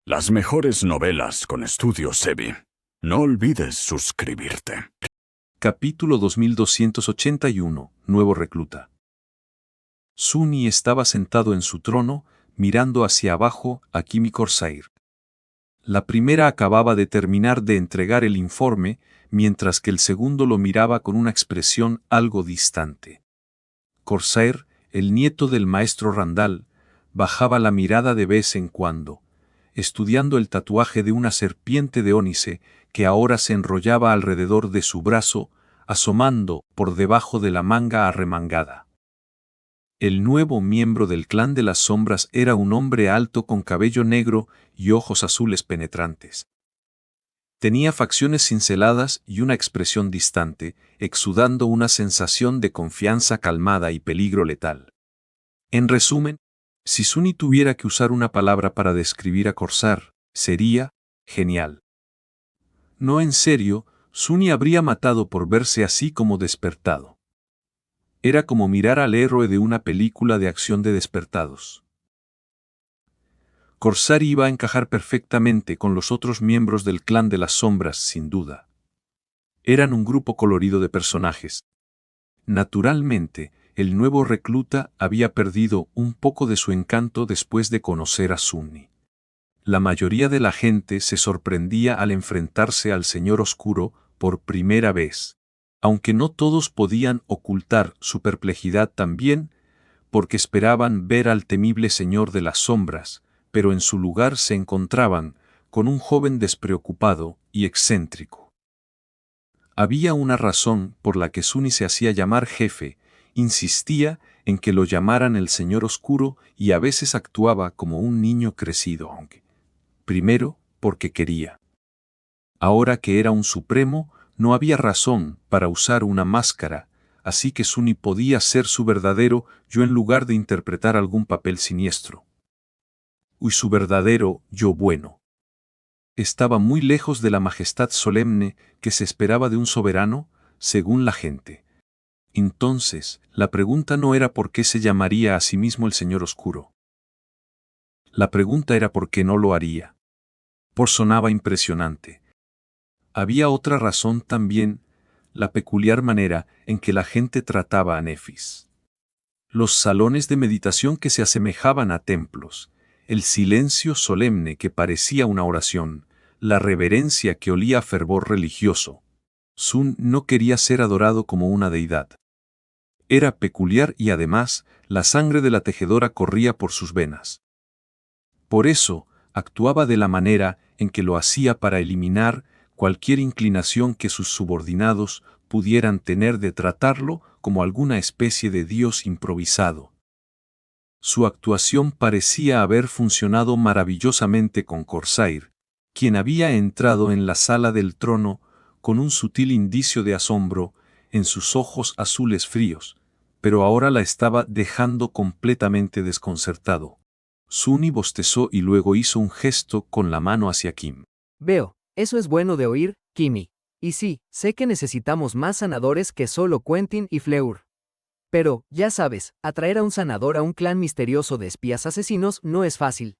Las mejores novelas con Estudio Sebi. No olvides suscribirte. Capítulo 2281. Nuevo recluta. Sunny estaba sentado en su trono, mirando hacia abajo a Kimi Corsair. La primera acababa de terminar de entregar el informe, mientras que el segundo lo miraba con una expresión algo distante. Corsair, el nieto del maestro Randall, bajaba la mirada de vez en cuando, estudiando el tatuaje de una serpiente de ónice que ahora se enrollaba alrededor de su brazo, asomando por debajo de la manga arremangada. El nuevo miembro del clan de las sombras era un hombre alto con cabello negro y ojos azules penetrantes. Tenía facciones cinceladas y una expresión distante, exudando una sensación de confianza calmada y peligro letal. En resumen, si Sunny tuviera que usar una palabra para describir a Corsair, sería genial. No, en serio, Sunny habría matado por verse así como despertado. Era como mirar al héroe de una película de acción de despertados. Corsair iba a encajar perfectamente con los otros miembros del clan de las sombras, sin duda. Eran un grupo colorido de personajes. Naturalmente, el nuevo recluta había perdido un poco de su encanto después de conocer a Sunny. La mayoría de la gente se sorprendía al enfrentarse al Señor Oscuro por primera vez, aunque no todos podían ocultar su perplejidad también, porque esperaban ver al temible Señor de las Sombras, pero en su lugar se encontraban con un joven despreocupado y excéntrico. Había una razón por la que Sunny se hacía llamar jefe, insistía en que lo llamaran el Señor Oscuro y a veces actuaba como un niño crecido, aunque primero porque quería. Ahora que era un supremo, no había razón para usar una máscara, así que Sunny podía ser su verdadero yo en lugar de interpretar algún papel siniestro. Y su verdadero yo bueno. Estaba muy lejos de la majestad solemne que se esperaba de un soberano, según la gente. Entonces, la pregunta no era por qué se llamaría a sí mismo el Señor Oscuro. La pregunta era por qué no lo haría. Por sonaba impresionante. Había otra razón también, la peculiar manera en que la gente trataba a Nephis. Los salones de meditación que se asemejaban a templos, el silencio solemne que parecía una oración, la reverencia que olía a fervor religioso. Sun no quería ser adorado como una deidad. Era peculiar y además, la sangre de la tejedora corría por sus venas. Por eso, actuaba de la manera en que lo hacía para eliminar cualquier inclinación que sus subordinados pudieran tener de tratarlo como alguna especie de dios improvisado. Su actuación parecía haber funcionado maravillosamente con Corsair, quien había entrado en la sala del trono con un sutil indicio de asombro en sus ojos azules fríos, pero ahora la estaba dejando completamente desconcertado. Sunny bostezó y luego hizo un gesto con la mano hacia Kim. Veo, eso es bueno de oír, Kimi. Y sí, sé que necesitamos más sanadores que solo Quentin y Fleur. Pero, ya sabes, atraer a un sanador a un clan misterioso de espías asesinos no es fácil.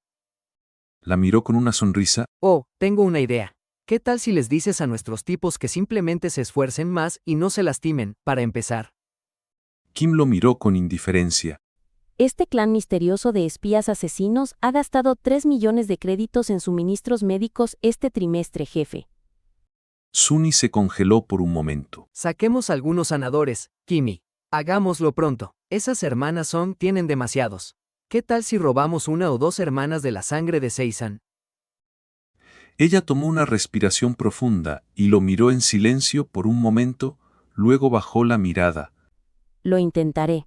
La miró con una sonrisa. Oh, tengo una idea. ¿Qué tal si les dices a nuestros tipos que simplemente se esfuercen más y no se lastimen, para empezar? Kim lo miró con indiferencia. Este clan misterioso de espías asesinos ha gastado 3 millones de créditos en suministros médicos este trimestre, jefe. Sunny se congeló por un momento. Saquemos algunos sanadores, Kimi. Hagámoslo pronto. Esas hermanas Song tienen demasiados. ¿Qué tal si robamos una o dos hermanas de la sangre de Seisan? Ella tomó una respiración profunda y lo miró en silencio por un momento, luego bajó la mirada. Lo intentaré.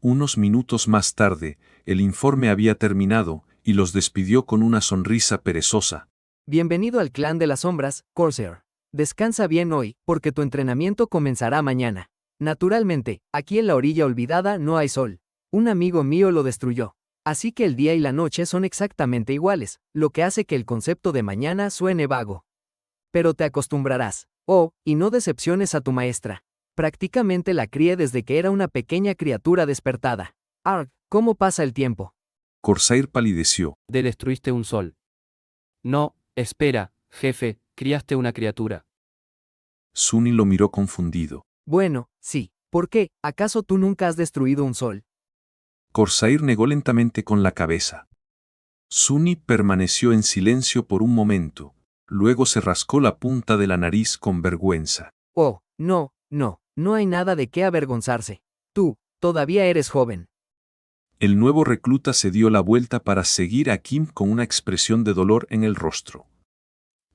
Unos minutos más tarde, el informe había terminado y los despidió con una sonrisa perezosa. Bienvenido al clan de las sombras, Corsair. Descansa bien hoy, porque tu entrenamiento comenzará mañana. Naturalmente, aquí en la orilla olvidada no hay sol. Un amigo mío lo destruyó. Así que el día y la noche son exactamente iguales, lo que hace que el concepto de mañana suene vago. Pero te acostumbrarás. Oh, y no decepciones a tu maestra. Prácticamente la crié desde que era una pequeña criatura despertada. Arg, ¿cómo pasa el tiempo? Corsair palideció. Destruiste un sol. No, espera, jefe, criaste una criatura. Sunny lo miró confundido. Bueno, sí. ¿Por qué? ¿Acaso tú nunca has destruido un sol? Corsair negó lentamente con la cabeza. Sunny permaneció en silencio por un momento, luego se rascó la punta de la nariz con vergüenza. Oh, no, no, no hay nada de qué avergonzarse. Tú, todavía eres joven. El nuevo recluta se dio la vuelta para seguir a Kim con una expresión de dolor en el rostro.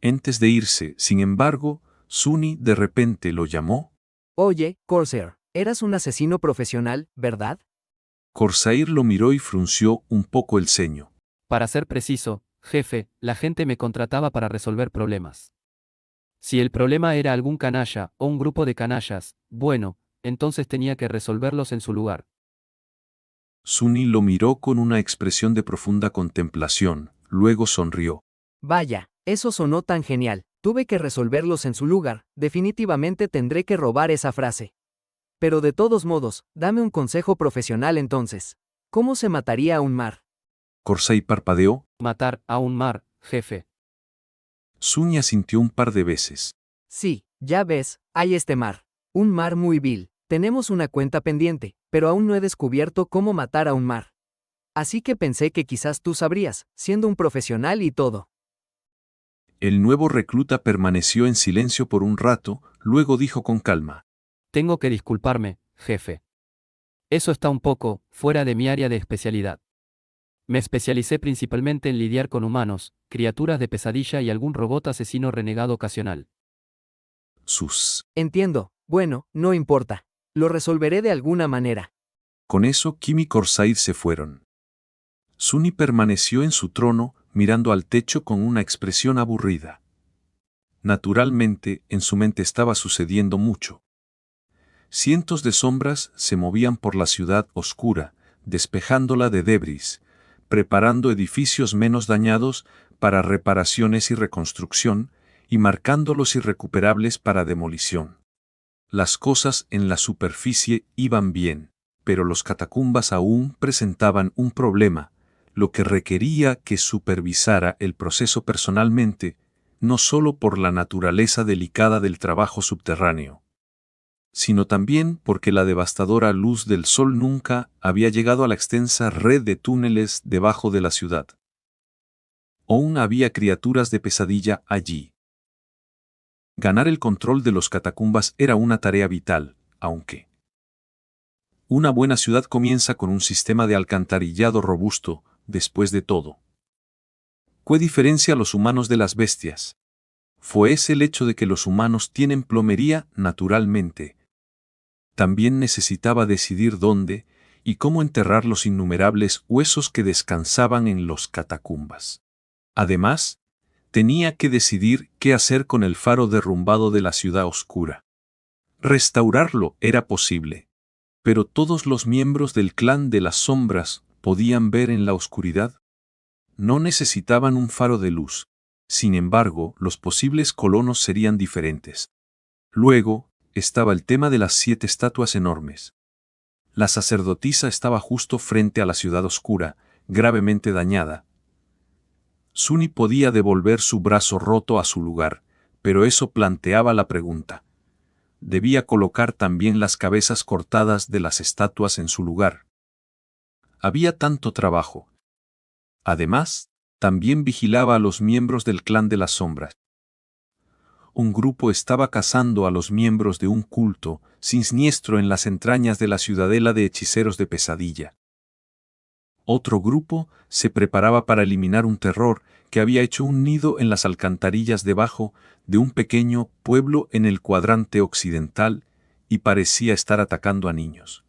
Antes de irse, sin embargo, Sunny de repente lo llamó. Oye, Corsair, eras un asesino profesional, ¿verdad? Corsair lo miró y frunció un poco el ceño. Para ser preciso, jefe, la gente me contrataba para resolver problemas. Si el problema era algún canalla o un grupo de canallas, bueno, entonces tenía que resolverlos en su lugar. Sunny lo miró con una expresión de profunda contemplación, luego sonrió. Vaya, eso sonó tan genial. Tuve que resolverlos en su lugar. Definitivamente tendré que robar esa frase. Pero de todos modos, dame un consejo profesional entonces. ¿Cómo se mataría a un mar? Corsair parpadeó. Matar a un mar, jefe. Sunny asintió un par de veces. Sí, ya ves, hay este mar. Un mar muy vil. Tenemos una cuenta pendiente, pero aún no he descubierto cómo matar a un mar. Así que pensé que quizás tú sabrías, siendo un profesional y todo. El nuevo recluta permaneció en silencio por un rato, luego dijo con calma. Tengo que disculparme, jefe. Eso está un poco fuera de mi área de especialidad. Me especialicé principalmente en lidiar con humanos, criaturas de pesadilla y algún robot asesino renegado ocasional. Sus. Entiendo. Bueno, no importa. Lo resolveré de alguna manera. Con eso Kim y Corsair se fueron. Sunny permaneció en su trono, mirando al techo con una expresión aburrida. Naturalmente, en su mente estaba sucediendo mucho. Cientos de sombras se movían por la ciudad oscura, despejándola de debris, preparando edificios menos dañados para reparaciones y reconstrucción, y marcándolos irrecuperables para demolición. Las cosas en la superficie iban bien, pero los catacumbas aún presentaban un problema, lo que requería que supervisara el proceso personalmente, no solo por la naturaleza delicada del trabajo subterráneo, sino también porque la devastadora luz del sol nunca había llegado a la extensa red de túneles debajo de la ciudad. Aún había criaturas de pesadilla allí. Ganar el control de los catacumbas era una tarea vital, aunque una buena ciudad comienza con un sistema de alcantarillado robusto, después de todo. ¿Qué diferencia a los humanos de las bestias? Fue ese el hecho de que los humanos tienen plomería naturalmente. También necesitaba decidir dónde y cómo enterrar los innumerables huesos que descansaban en los catacumbas. Además, tenía que decidir qué hacer con el faro derrumbado de la ciudad oscura. Restaurarlo era posible, pero todos los miembros del clan de las sombras podían ver en la oscuridad. No necesitaban un faro de luz. Sin embargo, los posibles colonos serían diferentes. Luego, estaba el tema de las 7 estatuas enormes. La sacerdotisa estaba justo frente a la ciudad oscura, gravemente dañada. Sunny podía devolver su brazo roto a su lugar, pero eso planteaba la pregunta. Debía colocar también las cabezas cortadas de las estatuas en su lugar. Había tanto trabajo. Además, también vigilaba a los miembros del clan de las sombras. Un grupo estaba cazando a los miembros de un culto siniestro en las entrañas de la ciudadela de hechiceros de pesadilla. Otro grupo se preparaba para eliminar un terror que había hecho un nido en las alcantarillas debajo de un pequeño pueblo en el cuadrante occidental y parecía estar atacando a niños.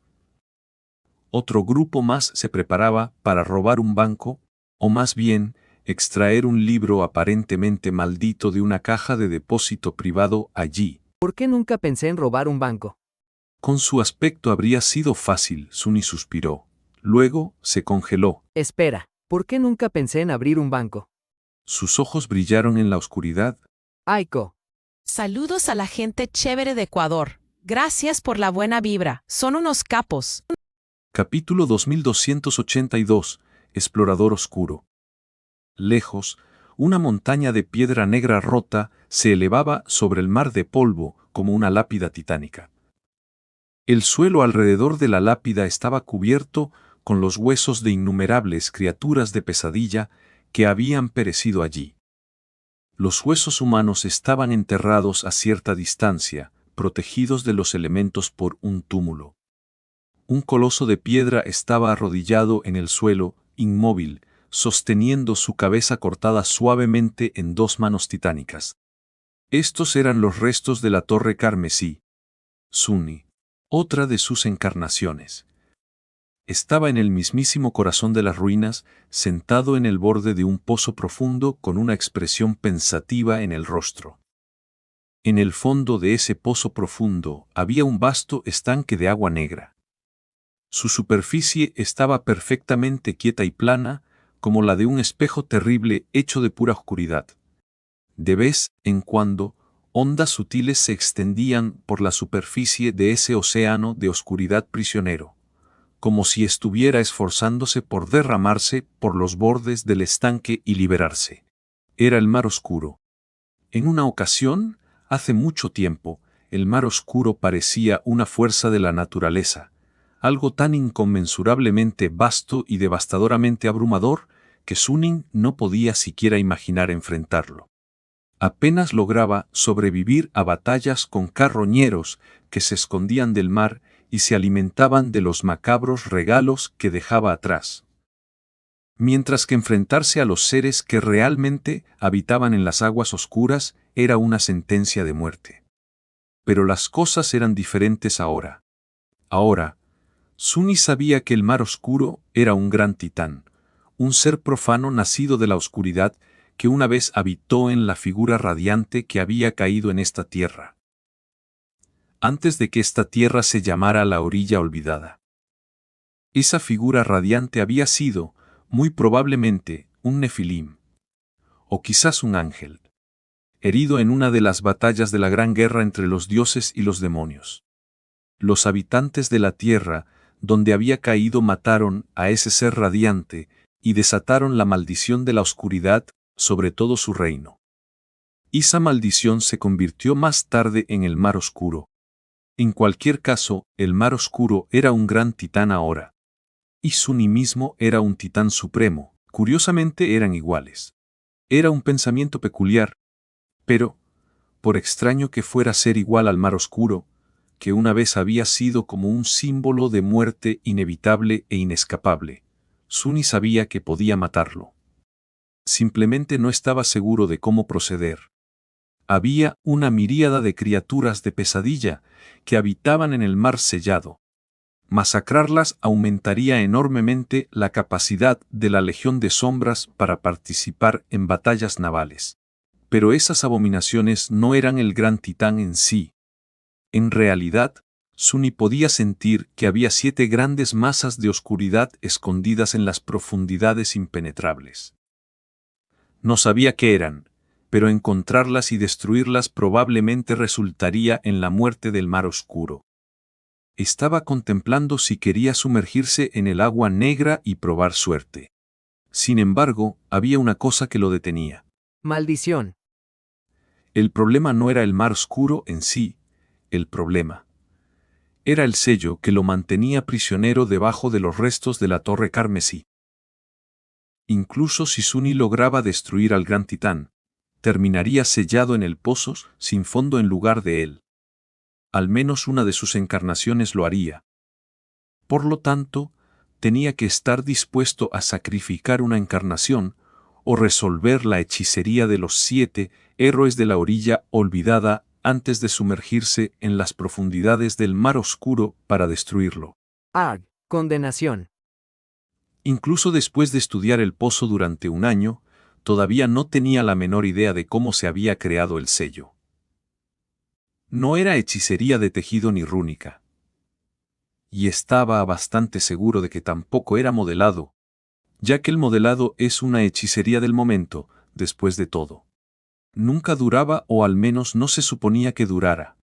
Otro grupo más se preparaba para robar un banco, o más bien, extraer un libro aparentemente maldito de una caja de depósito privado allí. ¿Por qué nunca pensé en robar un banco? Con su aspecto habría sido fácil, Sunny suspiró. Luego, se congeló. Espera, ¿por qué nunca pensé en abrir un banco? Sus ojos brillaron en la oscuridad. Aiko. Saludos a la gente chévere de Ecuador. Gracias por la buena vibra. Son unos capos. Capítulo 2282. Explorador oscuro. Lejos, Una montaña de piedra negra rota se elevaba sobre el mar de polvo como una lápida titánica. El suelo alrededor de la lápida estaba cubierto con los huesos de innumerables criaturas de pesadilla que habían perecido allí. Los huesos humanos estaban enterrados a cierta distancia, protegidos de los elementos por un túmulo. Un coloso de piedra estaba arrodillado en el suelo, inmóvil, sosteniendo su cabeza cortada suavemente en dos manos titánicas. Estos eran los restos de la torre carmesí, Suni, otra de sus encarnaciones. Estaba en el mismísimo corazón de las ruinas, sentado en el borde de un pozo profundo con una expresión pensativa en el rostro. En el fondo de ese pozo profundo había un vasto estanque de agua negra. Su superficie estaba perfectamente quieta y plana, como la de un espejo terrible hecho de pura oscuridad. De vez en cuando, ondas sutiles se extendían por la superficie de ese océano de oscuridad prisionero, como si estuviera esforzándose por derramarse por los bordes del estanque y liberarse. Era el mar oscuro. En una ocasión, hace mucho tiempo, el mar oscuro parecía una fuerza de la naturaleza, algo tan inconmensurablemente vasto y devastadoramente abrumador que Suning no podía siquiera imaginar enfrentarlo. Apenas lograba sobrevivir a batallas con carroñeros que se escondían del mar y se alimentaban de los macabros regalos que dejaba atrás. Mientras que enfrentarse a los seres que realmente habitaban en las aguas oscuras era una sentencia de muerte. Pero las cosas eran diferentes ahora. Ahora, Suni sabía que el mar oscuro era un gran titán, un ser profano nacido de la oscuridad que una vez habitó en la figura radiante que había caído en esta tierra, antes de que esta tierra se llamara la orilla olvidada. Esa figura radiante había sido, muy probablemente, un nefilim, o quizás un ángel, herido en una de las batallas de la gran guerra entre los dioses y los demonios. Los habitantes de la tierra, donde había caído, mataron a ese ser radiante y desataron la maldición de la oscuridad sobre todo su reino. Esa maldición se convirtió más tarde en el mar oscuro. En cualquier caso, el mar oscuro era un gran titán ahora. Y Suni mismo era un titán supremo, curiosamente eran iguales. Era un pensamiento peculiar, pero, por extraño que fuera ser igual al mar oscuro, que una vez había sido como un símbolo de muerte inevitable e inescapable, Suni sabía que podía matarlo. Simplemente no estaba seguro de cómo proceder. Había una miríada de criaturas de pesadilla que habitaban en el mar sellado. Masacrarlas aumentaría enormemente la capacidad de la Legión de Sombras para participar en batallas navales. Pero esas abominaciones no eran el gran titán en sí. En realidad, Suni podía sentir que había 7 grandes masas de oscuridad escondidas en las profundidades impenetrables. No sabía qué eran, pero encontrarlas y destruirlas probablemente resultaría en la muerte del mar oscuro. Estaba contemplando si quería sumergirse en el agua negra y probar suerte. Sin embargo, había una cosa que lo detenía. Maldición. El problema no era el mar oscuro en sí, el problema era el sello que lo mantenía prisionero debajo de los restos de la torre carmesí. Incluso si Suni lograba destruir al gran titán, terminaría sellado en el pozo sin fondo en lugar de él. Al menos una de sus encarnaciones lo haría. Por lo tanto, tenía que estar dispuesto a sacrificar una encarnación o resolver la hechicería de los 7 héroes de la orilla olvidada antes de sumergirse en las profundidades del mar oscuro para destruirlo. Arg. Condenación. Incluso después de estudiar el pozo durante un año, todavía no tenía la menor idea de cómo se había creado el sello. No era hechicería de tejido ni rúnica. Y estaba bastante seguro de que tampoco era modelado, ya que el modelado es una hechicería del momento, después de todo. Nunca duraba o al menos no se suponía que durara.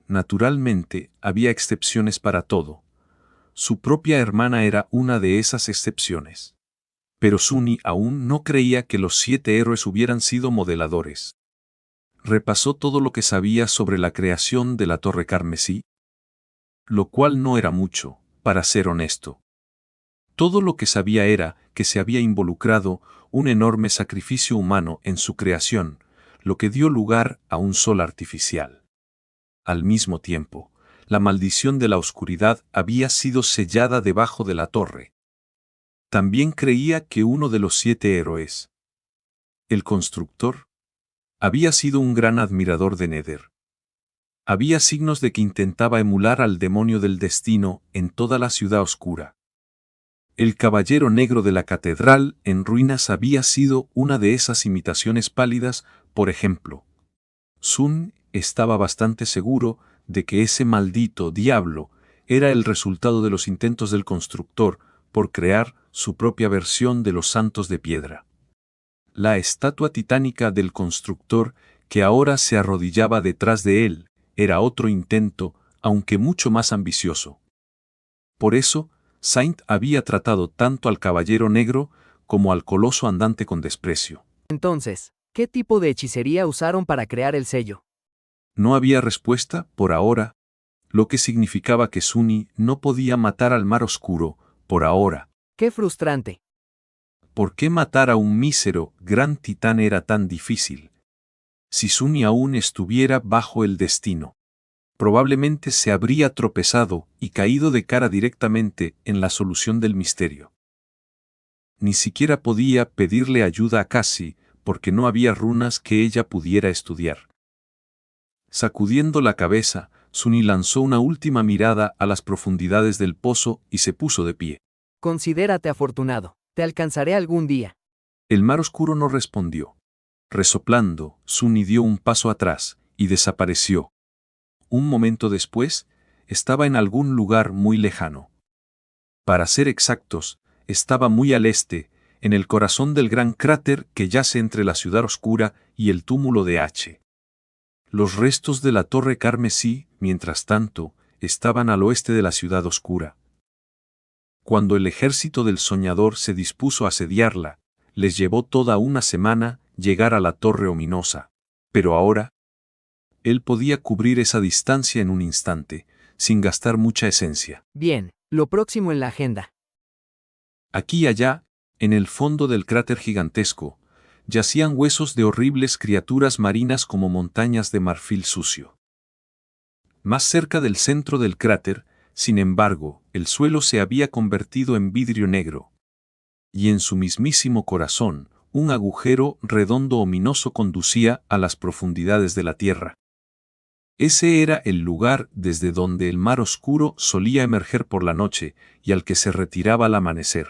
Naturalmente, había excepciones para todo. Su propia hermana era una de esas excepciones. Pero Suni aún no creía que los 7 héroes hubieran sido modeladores. Repasó todo lo que sabía sobre la creación de la Torre Carmesí, lo cual no era mucho, para ser honesto. Todo lo que sabía era que se había involucrado un enorme sacrificio humano en su creación, lo que dio lugar a un sol artificial. Al mismo tiempo, la maldición de la oscuridad había sido sellada debajo de la torre. También creía que uno de los 7 héroes, el constructor, había sido un gran admirador de Nether. Había signos de que intentaba emular al demonio del destino en toda la ciudad oscura. El caballero negro de la catedral en ruinas había sido una de esas imitaciones pálidas, por ejemplo. Sun estaba bastante seguro de que ese maldito diablo era el resultado de los intentos del constructor por crear su propia versión de los santos de piedra. La estatua titánica del constructor, que ahora se arrodillaba detrás de él, era otro intento, aunque mucho más ambicioso. Por eso, Saint había tratado tanto al caballero negro como al coloso andante con desprecio. Entonces, ¿qué tipo de hechicería usaron para crear el sello? No había respuesta, por ahora, lo que significaba que Suni no podía matar al mar oscuro, por ahora. ¡Qué frustrante! ¿Por qué matar a un mísero gran titán era tan difícil? Si Suni aún estuviera bajo el destino, probablemente se habría tropezado y caído de cara directamente en la solución del misterio. Ni siquiera podía pedirle ayuda a Cassie, porque no había runas que ella pudiera estudiar. Sacudiendo la cabeza, Suni lanzó una última mirada a las profundidades del pozo y se puso de pie. Considérate afortunado. Te alcanzaré algún día. El mar oscuro no respondió. Resoplando, Suni dio un paso atrás y desapareció. Un momento después, estaba en algún lugar muy lejano. Para ser exactos, estaba muy al este, en el corazón del gran cráter que yace entre la ciudad oscura y el túmulo de H. Los restos de la torre carmesí, mientras tanto, estaban al oeste de la ciudad oscura. Cuando el ejército del soñador se dispuso a asediarla, les llevó toda una semana llegar a la torre ominosa. Pero ahora, él podía cubrir esa distancia en un instante, sin gastar mucha esencia. Bien, lo próximo en la agenda. Aquí y allá, en el fondo del cráter gigantesco, yacían huesos de horribles criaturas marinas como montañas de marfil sucio. Más cerca del centro del cráter, sin embargo, el suelo se había convertido en vidrio negro. Y en su mismísimo corazón, un agujero redondo ominoso conducía a las profundidades de la tierra. Ese era el lugar desde donde el mar oscuro solía emerger por la noche y al que se retiraba al amanecer.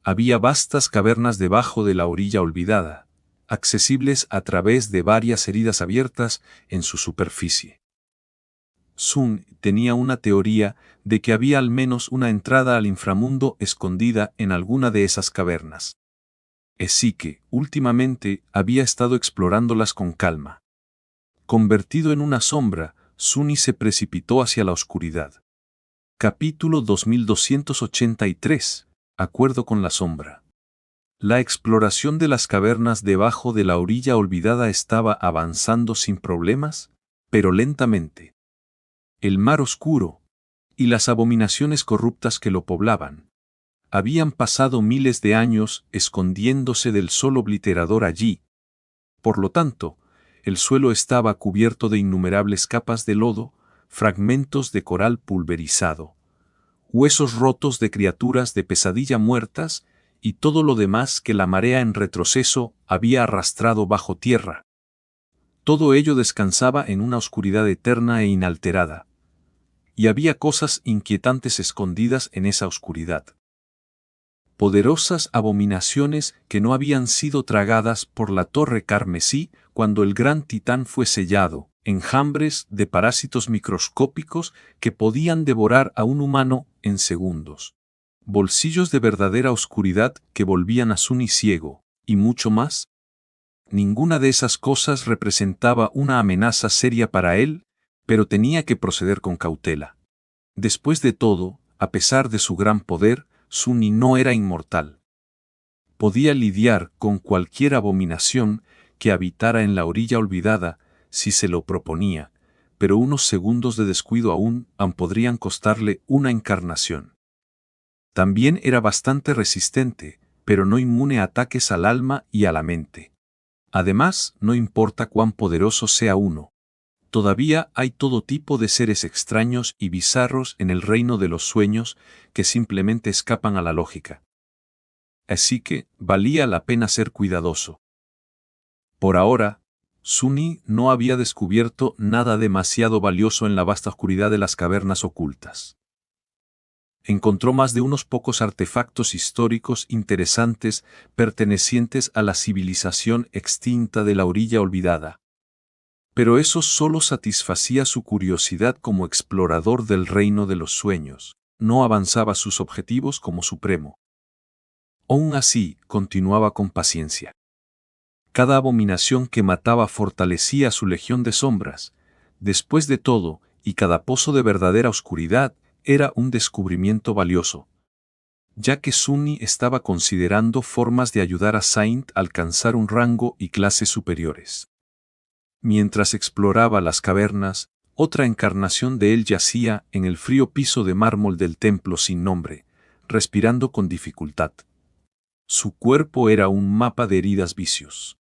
Había vastas cavernas debajo de la orilla olvidada, accesibles a través de varias heridas abiertas en su superficie. Sun tenía una teoría de que había al menos una entrada al inframundo escondida en alguna de esas cavernas. Así que, últimamente, había estado explorándolas con calma. Convertido en una sombra, Suni se precipitó hacia la oscuridad. Capítulo 2283. Acuerdo con la sombra. La exploración de las cavernas debajo de la orilla olvidada estaba avanzando sin problemas, pero lentamente. El mar oscuro y las abominaciones corruptas que lo poblaban habían pasado miles de años escondiéndose del sol obliterador allí. Por lo tanto, el suelo estaba cubierto de innumerables capas de lodo, fragmentos de coral pulverizado, huesos rotos de criaturas de pesadilla muertas y todo lo demás que la marea en retroceso había arrastrado bajo tierra. Todo ello descansaba en una oscuridad eterna e inalterada. Y había cosas inquietantes escondidas en esa oscuridad. Poderosas abominaciones que no habían sido tragadas por la torre carmesí cuando el gran titán fue sellado, enjambres de parásitos microscópicos que podían devorar a un humano en segundos. Bolsillos de verdadera oscuridad que volvían a Suni ciego, y mucho más. Ninguna de esas cosas representaba una amenaza seria para él, pero tenía que proceder con cautela. Después de todo, a pesar de su gran poder, Suni no era inmortal. podía lidiar con cualquier abominación que habitara en la orilla olvidada si se lo proponía, pero unos segundos de descuido aún podrían costarle una encarnación. También era bastante resistente, pero no inmune a ataques al alma y a la mente. Además, no importa cuán poderoso sea uno, todavía hay todo tipo de seres extraños y bizarros en el reino de los sueños que simplemente escapan a la lógica. Así que valía la pena ser cuidadoso. Por ahora, Sunny no había descubierto nada demasiado valioso en la vasta oscuridad de las cavernas ocultas. Encontró más de unos pocos artefactos históricos interesantes pertenecientes a la civilización extinta de la orilla olvidada. Pero eso solo satisfacía su curiosidad como explorador del reino de los sueños, no avanzaba sus objetivos como supremo. Aún así, continuaba con paciencia. Cada abominación que mataba fortalecía su legión de sombras. Después de todo, y cada pozo de verdadera oscuridad era un descubrimiento valioso, ya que Sunny estaba considerando formas de ayudar a Saint a alcanzar un rango y clases superiores. Mientras exploraba las cavernas, otra encarnación de él yacía en el frío piso de mármol del templo sin nombre, respirando con dificultad. Su cuerpo era un mapa de heridas vicios.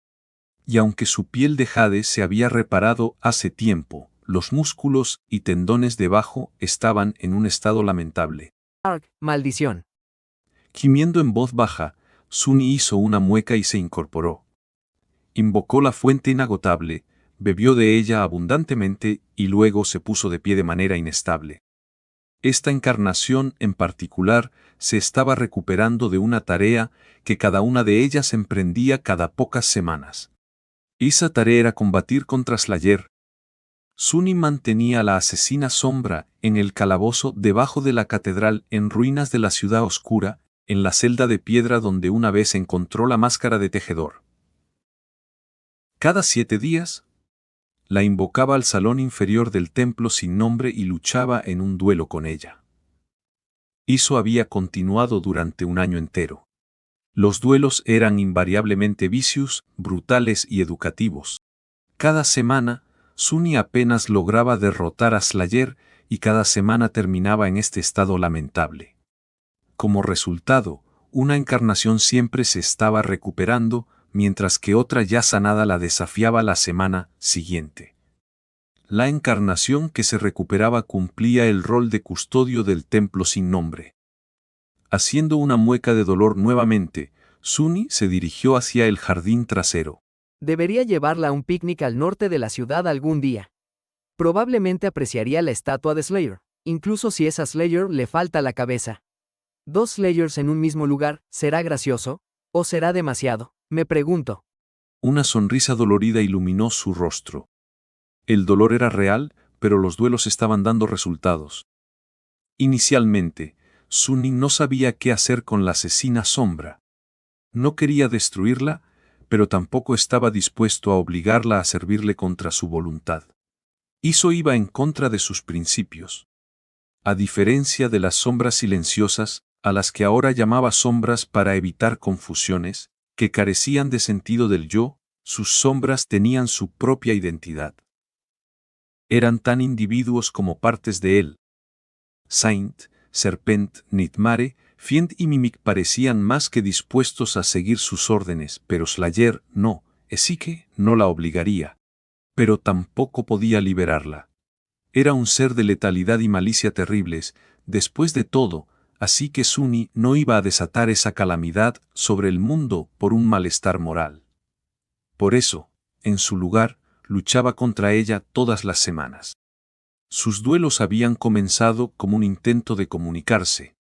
Y aunque su piel de jade se había reparado hace tiempo, los músculos y tendones debajo estaban en un estado lamentable. Maldición. Gimiendo en voz baja, Sunny hizo una mueca y se incorporó. Invocó la fuente inagotable, bebió de ella abundantemente y luego se puso de pie de manera inestable. Esta encarnación en particular se estaba recuperando de una tarea que cada una de ellas emprendía cada pocas semanas. Esa tarea era combatir contra Slayer. Sunny mantenía a la asesina sombra en el calabozo debajo de la catedral en ruinas de la ciudad oscura, en la celda de piedra donde una vez encontró la máscara de tejedor. Cada 7 días, la invocaba al salón inferior del templo sin nombre y luchaba en un duelo con ella. Eso había continuado durante un año entero. Los duelos eran invariablemente vicios, brutales y educativos. Cada semana, Sunny apenas lograba derrotar a Slayer y cada semana terminaba en este estado lamentable. Como resultado, una encarnación siempre se estaba recuperando, mientras que otra ya sanada la desafiaba la semana siguiente. La encarnación que se recuperaba cumplía el rol de custodio del templo sin nombre. Haciendo una mueca de dolor nuevamente, Sunny se dirigió hacia el jardín trasero. Debería llevarla a un picnic al norte de la ciudad algún día. Probablemente apreciaría la estatua de Slayer, incluso si esa Slayer le falta la cabeza. 2 Slayers en un mismo lugar, ¿será gracioso? ¿O será demasiado? Me pregunto. Una sonrisa dolorida iluminó su rostro. El dolor era real, pero los duelos estaban dando resultados. Inicialmente, Sunny no sabía qué hacer con la asesina sombra. No quería destruirla, pero tampoco estaba dispuesto a obligarla a servirle contra su voluntad. Eso iba en contra de sus principios. A diferencia de las sombras silenciosas, a las que ahora llamaba sombras para evitar confusiones, que carecían de sentido del yo, sus sombras tenían su propia identidad. Eran tan individuos como partes de él. Saint, Serpent, Nightmare, Fiend y Mimic parecían más que dispuestos a seguir sus órdenes, pero Slayer no, así que no la obligaría. Pero tampoco podía liberarla. Era un ser de letalidad y malicia terribles, después de todo, así que Sunny no iba a desatar esa calamidad sobre el mundo por un malestar moral. Por eso, en su lugar, luchaba contra ella todas las semanas. Sus duelos habían comenzado como un intento de comunicarse.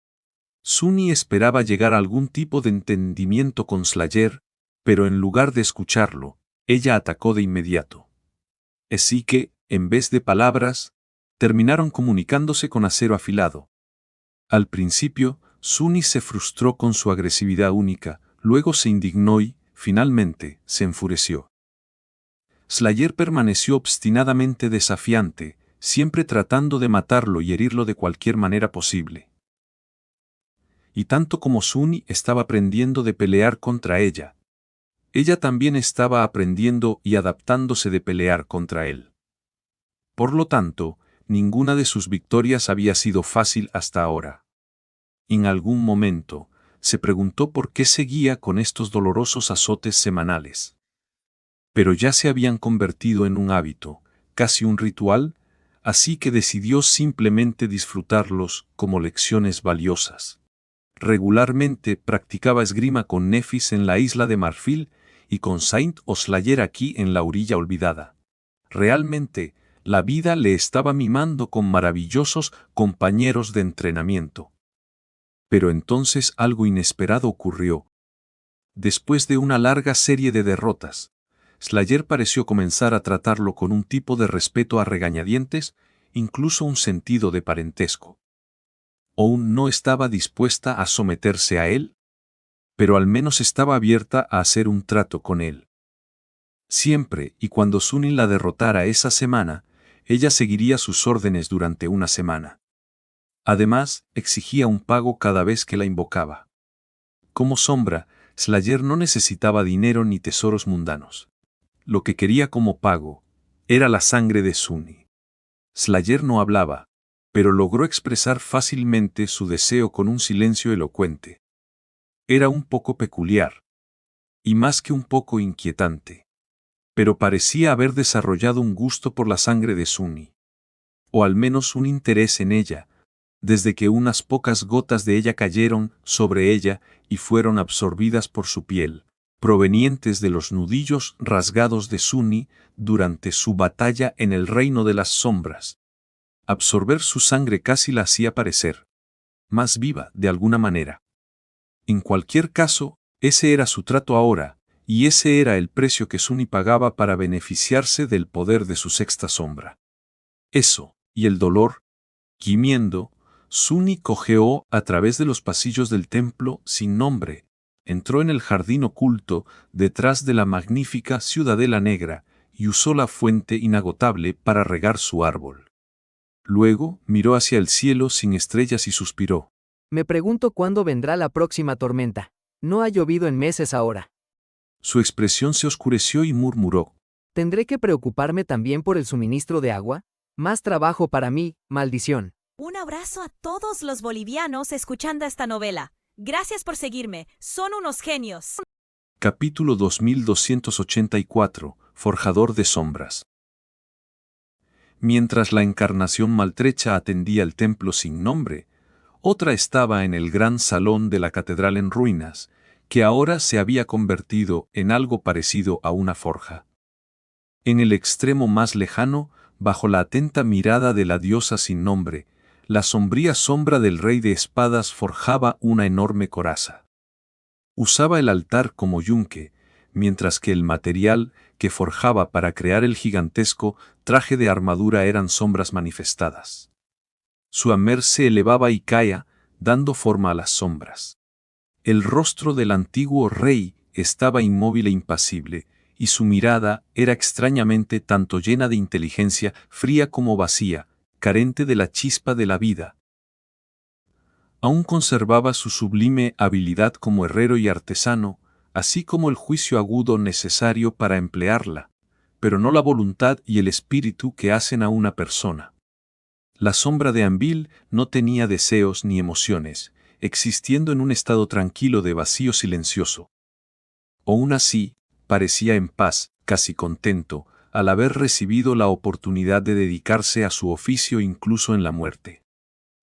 Sunny esperaba llegar a algún tipo de entendimiento con Slayer, pero en lugar de escucharlo, ella atacó de inmediato. Así que, en vez de palabras, terminaron comunicándose con acero afilado. Al principio, Sunny se frustró con su agresividad única, luego se indignó y, finalmente, se enfureció. Slayer permaneció obstinadamente desafiante, siempre tratando de matarlo y herirlo de cualquier manera posible. y tanto como Sunny estaba aprendiendo de pelear contra ella, ella también estaba aprendiendo y adaptándose de pelear contra él. Por lo tanto, ninguna de sus victorias había sido fácil hasta ahora. En algún momento, se preguntó por qué seguía con estos dolorosos azotes semanales. Pero ya se habían convertido en un hábito, casi un ritual, así que decidió simplemente disfrutarlos como lecciones valiosas. Regularmente practicaba esgrima con Nephis en la isla de Marfil y con Saint Oslayer aquí en la orilla olvidada. Realmente, la vida le estaba mimando con maravillosos compañeros de entrenamiento. Pero entonces algo inesperado ocurrió. Después de una larga serie de derrotas, Slayer pareció comenzar a tratarlo con un tipo de respeto a regañadientes, incluso un sentido de parentesco. ¿Aún no estaba dispuesta a someterse a él? Pero al menos estaba abierta a hacer un trato con él. Siempre y cuando Sunny la derrotara esa semana, ella seguiría sus órdenes durante una semana. Además, exigía un pago cada vez que la invocaba. Como sombra, Slayer no necesitaba dinero ni tesoros mundanos. Lo que quería como pago era la sangre de Sunny. Slayer no hablaba, pero logró expresar fácilmente su deseo con un silencio elocuente. Era un poco peculiar, y más que un poco inquietante. Pero parecía haber desarrollado un gusto por la sangre de Sunny. O al menos un interés en ella, desde que unas pocas gotas de ella cayeron sobre ella y fueron absorbidas por su piel, provenientes de los nudillos rasgados de Sunny durante su batalla en el reino de las sombras. Absorber su sangre casi la hacía parecer más viva de alguna manera. En cualquier caso, ese era su trato ahora, y ese era el precio que Sunny pagaba para beneficiarse del poder de su sexta sombra. Eso, y el dolor, gimiendo, Sunny cojeó a través de los pasillos del templo sin nombre, entró en el jardín oculto detrás de la magnífica Ciudadela Negra y usó la fuente inagotable para regar su árbol. Luego miró hacia el cielo sin estrellas y suspiró. Me pregunto cuándo vendrá la próxima tormenta. No ha llovido en meses ahora. Su expresión se oscureció y murmuró. ¿Tendré que preocuparme también por el suministro de agua? Más trabajo para mí, maldición. Un abrazo a todos los bolivianos escuchando esta novela. Gracias por seguirme, son unos genios. Capítulo 2284, Forjador de Sombras. Mientras la encarnación maltrecha atendía el templo sin nombre, otra estaba en el gran salón de la catedral en ruinas, que ahora se había convertido en algo parecido a una forja. En el extremo más lejano, bajo la atenta mirada de la diosa sin nombre, la sombría sombra del rey de espadas forjaba una enorme coraza. Usaba el altar como yunque, mientras que el material que forjaba para crear el gigantesco traje de armadura eran sombras manifestadas. Su hamer se elevaba y caía, dando forma a las sombras. El rostro del antiguo rey estaba inmóvil e impasible, y su mirada era extrañamente tanto llena de inteligencia fría como vacía, carente de la chispa de la vida. Aún conservaba su sublime habilidad como herrero y artesano, así como el juicio agudo necesario para emplearla, pero no la voluntad y el espíritu que hacen a una persona. La sombra de Anvil no tenía deseos ni emociones, existiendo en un estado tranquilo de vacío silencioso. Aún así, parecía en paz, casi contento, al haber recibido la oportunidad de dedicarse a su oficio incluso en la muerte.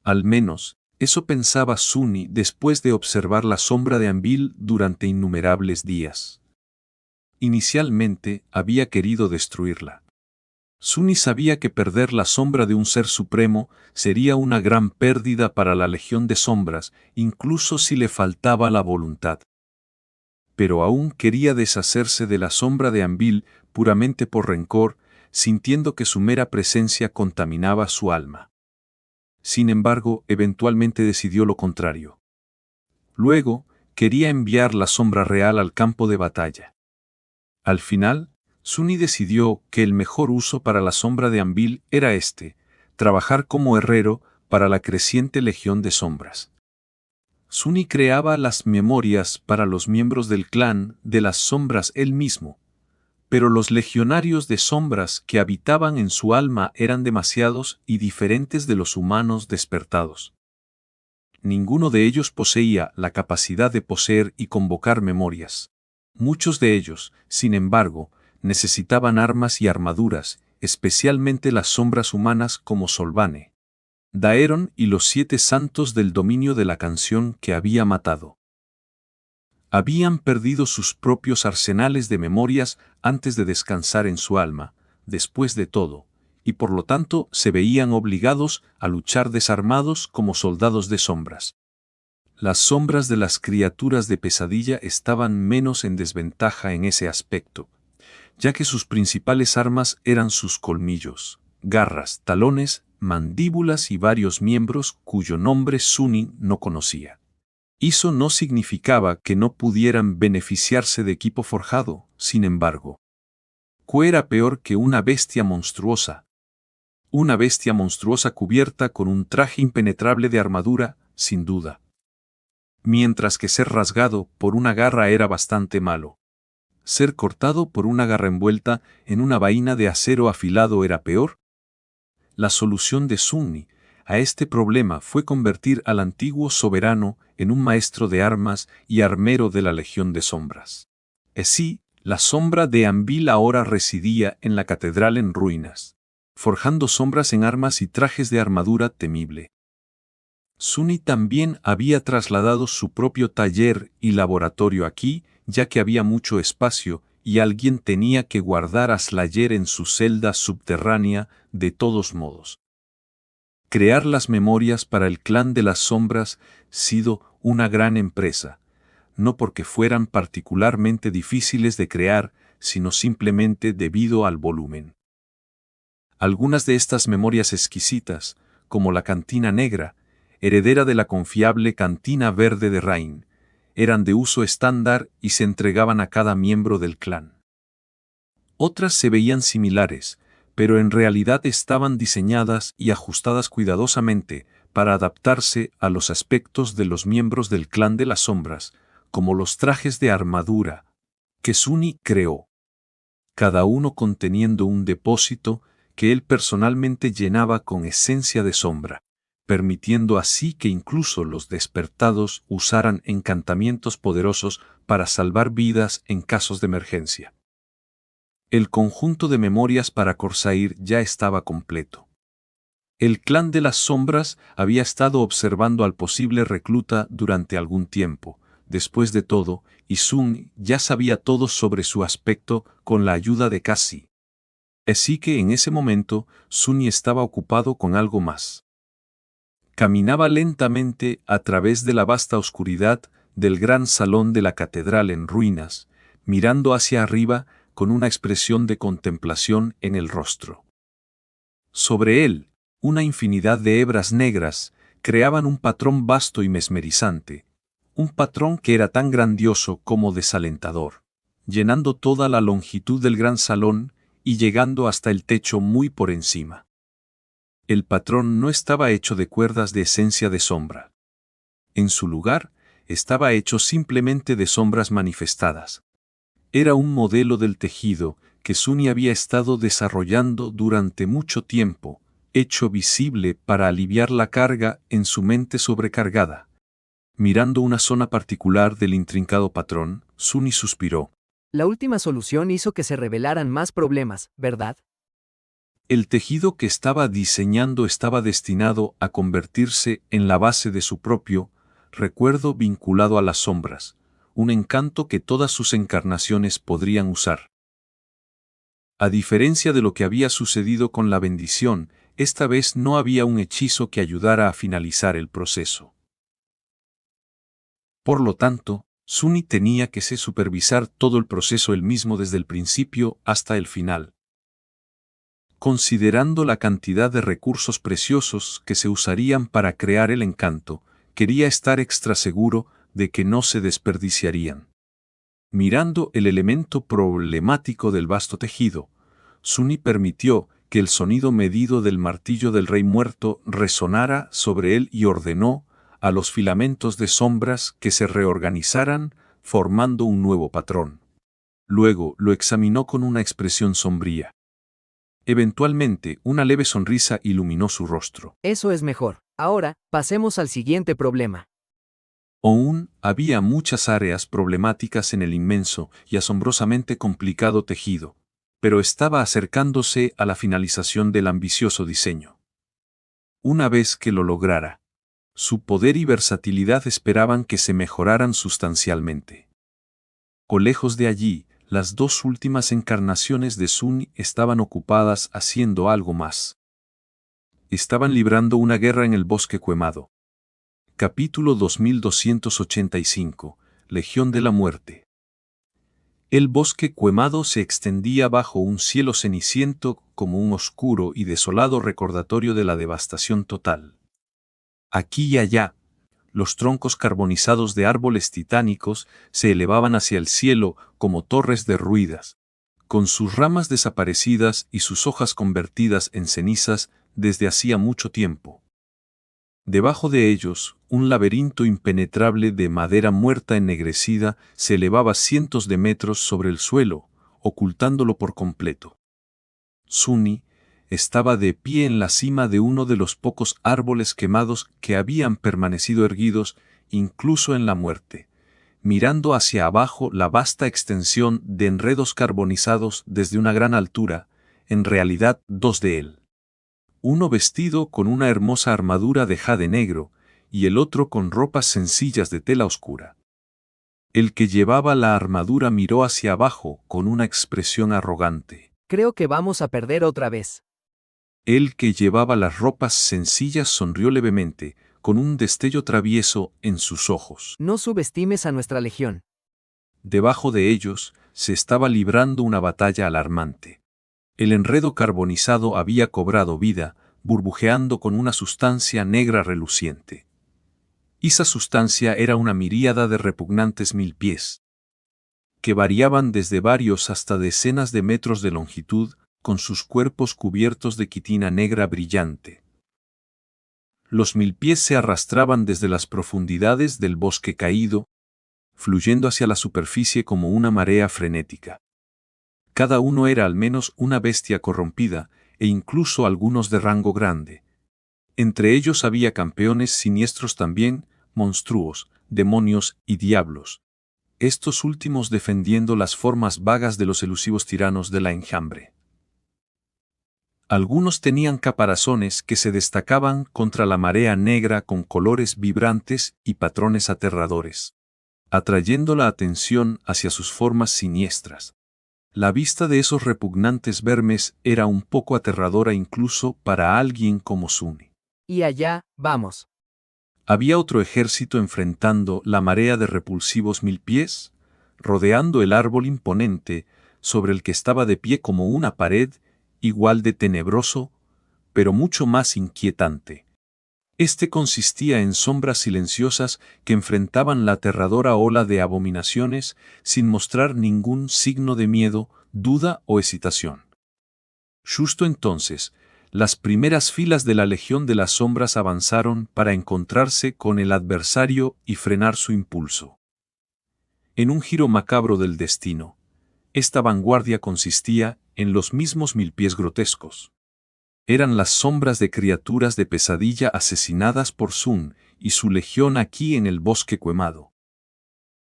Al menos, eso pensaba Sunny después de observar la sombra de Anvil durante innumerables días. Inicialmente, había querido destruirla. Sunny sabía que perder la sombra de un ser supremo sería una gran pérdida para la Legión de Sombras, incluso si le faltaba la voluntad. Pero aún quería deshacerse de la sombra de Anvil puramente por rencor, sintiendo que su mera presencia contaminaba su alma. Sin embargo, eventualmente decidió lo contrario. Luego, quería enviar la sombra real al campo de batalla. Al final, Sunny decidió que el mejor uso para la sombra de Anvil era trabajar como herrero para la creciente Legión de Sombras. Suni creaba las memorias para los miembros del clan de las sombras él mismo, pero los legionarios de sombras que habitaban en su alma eran demasiados y diferentes de los humanos despertados. Ninguno de ellos poseía la capacidad de poseer y convocar memorias. Muchos de ellos, sin embargo, necesitaban armas y armaduras, especialmente las sombras humanas como Solvane, Daeron y los 7 santos del dominio de la canción que había matado. Habían perdido sus propios arsenales de memorias antes de descansar en su alma, después de todo, y por lo tanto se veían obligados a luchar desarmados como soldados de sombras. Las sombras de las criaturas de pesadilla estaban menos en desventaja en ese aspecto, ya que sus principales armas eran sus colmillos, garras, talones, mandíbulas y varios miembros cuyo nombre Suni no conocía. Eso no significaba que no pudieran beneficiarse de equipo forjado, sin embargo. ¿Qué era peor que una bestia monstruosa? Una bestia monstruosa cubierta con un traje impenetrable de armadura, sin duda. Mientras que ser rasgado por una garra era bastante malo. Ser cortado por una garra envuelta en una vaina de acero afilado era peor. La solución de Suni a este problema fue convertir al antiguo soberano en un maestro de armas y armero de la Legión de Sombras. Así, la sombra de Anvil ahora residía en la catedral en ruinas, forjando sombras en armas y trajes de armadura temible. Suni también había trasladado su propio taller y laboratorio aquí, ya que había mucho espacio y alguien tenía que guardar a Slayer en su celda subterránea de todos modos. Crear las memorias para el clan de las sombras sido una gran empresa, no porque fueran particularmente difíciles de crear, sino simplemente debido al volumen. Algunas de estas memorias exquisitas, como la cantina negra, heredera de la confiable cantina verde de Rain, eran de uso estándar y se entregaban a cada miembro del clan. Otras se veían similares, pero en realidad estaban diseñadas y ajustadas cuidadosamente para adaptarse a los aspectos de los miembros del clan de las sombras, como los trajes de armadura que Suni creó, cada uno conteniendo un depósito que él personalmente llenaba con esencia de sombra, permitiendo así que incluso los despertados usaran encantamientos poderosos para salvar vidas en casos de emergencia. El conjunto de memorias para Corsair ya estaba completo. El clan de las sombras había estado observando al posible recluta durante algún tiempo. Después de todo, Suni ya sabía todo sobre su aspecto con la ayuda de Cassie. Así que en ese momento, Suni estaba ocupado con algo más. Caminaba lentamente a través de la vasta oscuridad del gran salón de la catedral en ruinas, mirando hacia arriba con una expresión de contemplación en el rostro. Sobre él, una infinidad de hebras negras creaban un patrón vasto y mesmerizante, un patrón que era tan grandioso como desalentador, llenando toda la longitud del gran salón y llegando hasta el techo muy por encima. El patrón no estaba hecho de cuerdas de esencia de sombra. En su lugar, estaba hecho simplemente de sombras manifestadas. Era un modelo del tejido que Suni había estado desarrollando durante mucho tiempo, hecho visible para aliviar la carga en su mente sobrecargada. Mirando una zona particular del intrincado patrón, Suni suspiró. La última solución hizo que se revelaran más problemas, ¿verdad? El tejido que estaba diseñando estaba destinado a convertirse en la base de su propio recuerdo vinculado a las sombras, un encanto que todas sus encarnaciones podrían usar. A diferencia de lo que había sucedido con la bendición, esta vez no había un hechizo que ayudara a finalizar el proceso. Por lo tanto, Suni tenía que supervisar todo el proceso él mismo desde el principio hasta el final. Considerando la cantidad de recursos preciosos que se usarían para crear el encanto, quería estar extra seguro de que no se desperdiciarían. Mirando el elemento problemático del vasto tejido, Suni permitió que el sonido medido del martillo del rey muerto resonara sobre él y ordenó, a los filamentos de sombras que se reorganizaran, formando un nuevo patrón. Luego lo examinó con una expresión sombría. Eventualmente, una leve sonrisa iluminó su rostro. Eso es mejor. Ahora, pasemos al siguiente problema. Aún había muchas áreas problemáticas en el inmenso y asombrosamente complicado tejido, pero estaba acercándose a la finalización del ambicioso diseño. Una vez que lo lograra, su poder y versatilidad esperaban que se mejoraran sustancialmente. O lejos de allí, las dos últimas encarnaciones de Sun estaban ocupadas haciendo algo más. Estaban librando una guerra en el bosque quemado. Capítulo 2285, Legión de la Muerte. El bosque quemado se extendía bajo un cielo ceniciento como un oscuro y desolado recordatorio de la devastación total. Aquí y allá, los troncos carbonizados de árboles titánicos se elevaban hacia el cielo como torres derruidas, con sus ramas desaparecidas y sus hojas convertidas en cenizas desde hacía mucho tiempo. Debajo de ellos, un laberinto impenetrable de madera muerta ennegrecida se elevaba cientos de metros sobre el suelo, ocultándolo por completo. Sunny estaba de pie en la cima de uno de los pocos árboles quemados que habían permanecido erguidos incluso en la muerte, mirando hacia abajo la vasta extensión de enredos carbonizados desde una gran altura, en realidad dos de él. Uno vestido con una hermosa armadura de jade negro, y el otro con ropas sencillas de tela oscura. El que llevaba la armadura miró hacia abajo con una expresión arrogante. Creo que vamos a perder otra vez. El que llevaba las ropas sencillas sonrió levemente, con un destello travieso en sus ojos. No subestimes a nuestra legión. Debajo de ellos se estaba librando una batalla alarmante. El enredo carbonizado había cobrado vida, burbujeando con una sustancia negra reluciente. Esa sustancia era una miríada de repugnantes milpiés, que variaban desde varios hasta decenas de metros de longitud, con sus cuerpos cubiertos de quitina negra brillante. Los milpiés se arrastraban desde las profundidades del bosque caído, fluyendo hacia la superficie como una marea frenética. Cada uno era al menos una bestia corrompida, e incluso algunos de rango grande. Entre ellos había campeones siniestros también, monstruos, demonios y diablos, estos últimos defendiendo las formas vagas de los elusivos tiranos de la enjambre. Algunos tenían caparazones que se destacaban contra la marea negra con colores vibrantes y patrones aterradores, atrayendo la atención hacia sus formas siniestras. La vista de esos repugnantes vermes era un poco aterradora incluso para alguien como Sunny. Y allá, vamos. Había otro ejército enfrentando la marea de repulsivos milpiés, rodeando el árbol imponente, sobre el que estaba de pie como una pared, igual de tenebroso, pero mucho más inquietante. Este consistía en sombras silenciosas que enfrentaban la aterradora ola de abominaciones sin mostrar ningún signo de miedo, duda o excitación. Justo entonces, las primeras filas de la Legión de las Sombras avanzaron para encontrarse con el adversario y frenar su impulso. En un giro macabro del destino, esta vanguardia consistía en los mismos milpiés grotescos. Eran las sombras de criaturas de pesadilla asesinadas por Sun y su legión aquí en el bosque quemado.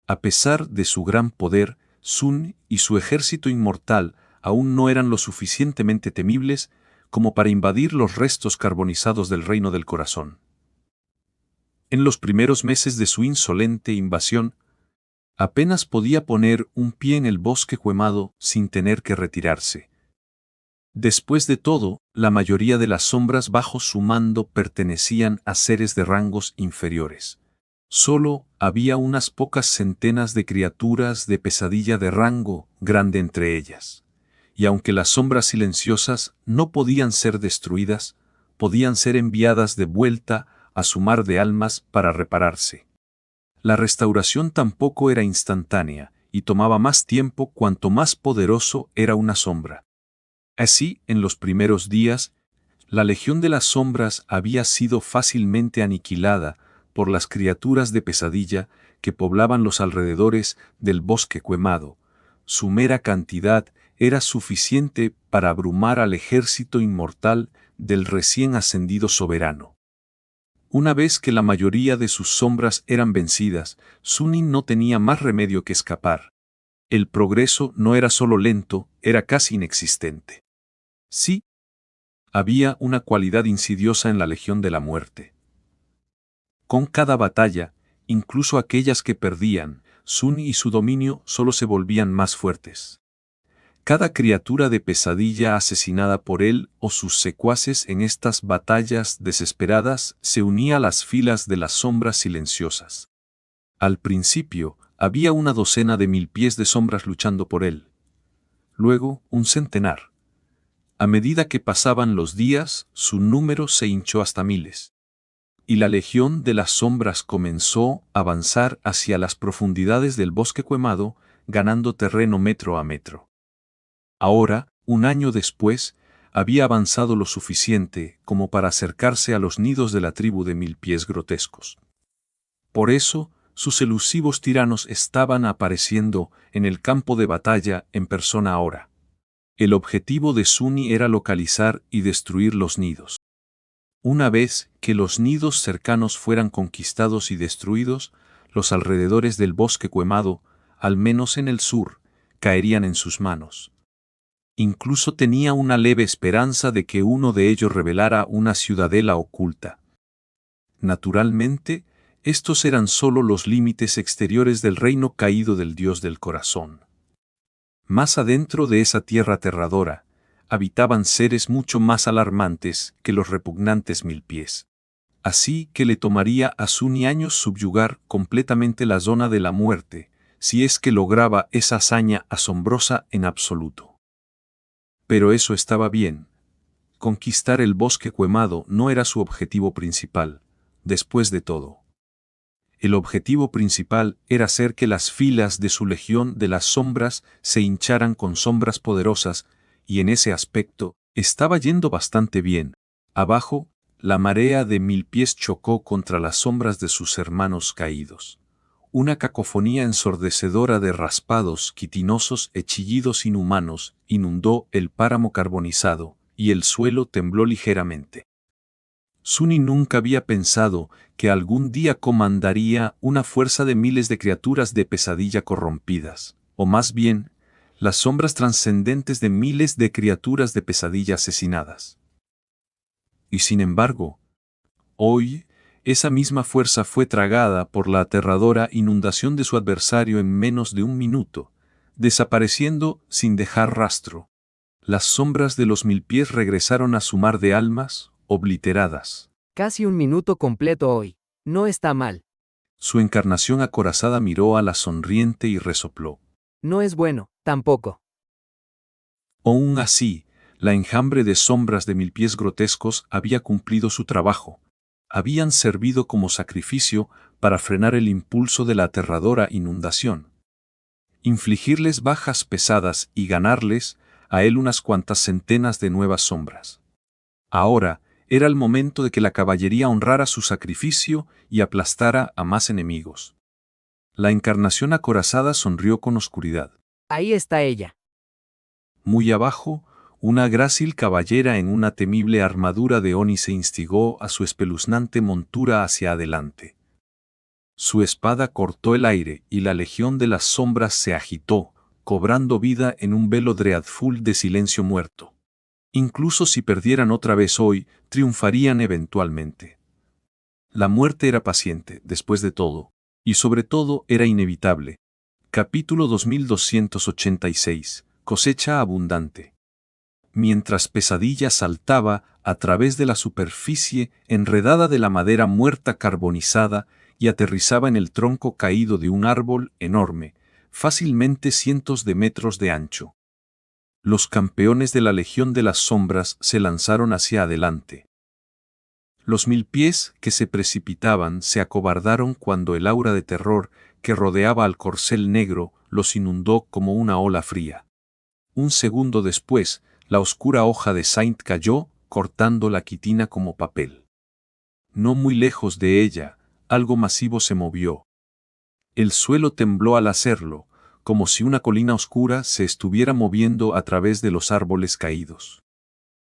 A pesar de su gran poder, Sun y su ejército inmortal aún no eran lo suficientemente temibles como para invadir los restos carbonizados del Reino del Corazón. En los primeros meses de su insolente invasión, apenas podía poner un pie en el bosque quemado sin tener que retirarse. Después de todo, la mayoría de las sombras bajo su mando pertenecían a seres de rangos inferiores. Solo había unas pocas centenas de criaturas de pesadilla de rango grande entre ellas. Y aunque las sombras silenciosas no podían ser destruidas, podían ser enviadas de vuelta a su mar de almas para repararse. La restauración tampoco era instantánea, y tomaba más tiempo cuanto más poderoso era una sombra. Así, en los primeros días, la Legión de las Sombras había sido fácilmente aniquilada, por las criaturas de pesadilla que poblaban los alrededores del bosque quemado. Su mera cantidad era suficiente para abrumar al ejército inmortal del recién ascendido soberano. Una vez que la mayoría de sus sombras eran vencidas, Sunin no tenía más remedio que escapar. El progreso no era solo lento, era casi inexistente. Sí, había una cualidad insidiosa en la Legión de la Muerte. Con cada batalla, incluso aquellas que perdían, Sun y su dominio solo se volvían más fuertes. Cada criatura de pesadilla asesinada por él o sus secuaces en estas batallas desesperadas se unía a las filas de las sombras silenciosas. Al principio, había una docena de 1000 pies de sombras luchando por él. Luego, un centenar. A medida que pasaban los días, su número se hinchó hasta miles. Y la legión de las sombras comenzó a avanzar hacia las profundidades del bosque quemado, ganando terreno metro a metro. Ahora, un año después, había avanzado lo suficiente como para acercarse a los nidos de la tribu de 1000 pies grotescos. Por eso, sus elusivos tiranos estaban apareciendo en el campo de batalla en persona ahora. El objetivo de Suni era localizar y destruir los nidos. Una vez que los nidos cercanos fueran conquistados y destruidos, los alrededores del bosque quemado, al menos en el sur, caerían en sus manos. Incluso tenía una leve esperanza de que uno de ellos revelara una ciudadela oculta. Naturalmente, estos eran solo los límites exteriores del reino caído del Dios del corazón. Más adentro de esa tierra aterradora, habitaban seres mucho más alarmantes que los repugnantes 1000 pies. Así que le tomaría a Suni años subyugar completamente la zona de la muerte, si es que lograba esa hazaña asombrosa en absoluto. Pero eso estaba bien. Conquistar el bosque quemado no era su objetivo principal, después de todo. El objetivo principal era hacer que las filas de su legión de las sombras se hincharan con sombras poderosas, y en ese aspecto, estaba yendo bastante bien. Abajo, la marea de 1000 pies chocó contra las sombras de sus hermanos caídos. Una cacofonía ensordecedora de raspados quitinosos e chillidos inhumanos inundó el páramo carbonizado, y el suelo tembló ligeramente. Suni nunca había pensado que algún día comandaría una fuerza de miles de criaturas de pesadilla corrompidas, o más bien, las sombras trascendentes de miles de criaturas de pesadilla asesinadas. Y sin embargo, hoy, esa misma fuerza fue tragada por la aterradora inundación de su adversario en menos de un minuto, desapareciendo sin dejar rastro. Las sombras de los 1000 pies regresaron a su mar de almas, obliteradas. Casi un minuto completo hoy. No está mal. Su encarnación acorazada miró a la sonriente y resopló. No es bueno, tampoco. Aún así, la enjambre de sombras de 1000 pies grotescos había cumplido su trabajo. Habían servido como sacrificio para frenar el impulso de la aterradora inundación. Infligirles bajas pesadas y ganarles a él unas cuantas centenas de nuevas sombras. Ahora era el momento de que la caballería honrara su sacrificio y aplastara a más enemigos. La encarnación acorazada sonrió con oscuridad. Ahí está ella. Muy abajo, una grácil caballera en una temible armadura de ónice instigó a su espeluznante montura hacia adelante. Su espada cortó el aire y la legión de las sombras se agitó, cobrando vida en un velo dreadful de silencio muerto. Incluso si perdieran otra vez hoy, triunfarían eventualmente. La muerte era paciente, después de todo, y sobre todo era inevitable. Capítulo 2286. Cosecha abundante. Mientras Pesadilla saltaba a través de la superficie enredada de la madera muerta carbonizada y aterrizaba en el tronco caído de un árbol enorme, fácilmente cientos de metros de ancho. Los campeones de la Legión de las Sombras se lanzaron hacia adelante. Los 1000 pies que se precipitaban se acobardaron cuando el aura de terror que rodeaba al corcel negro los inundó como una ola fría. Un segundo después, la oscura hoja de Saint cayó, cortando la quitina como papel. No muy lejos de ella, algo masivo se movió. El suelo tembló al hacerlo, como si una colina oscura se estuviera moviendo a través de los árboles caídos.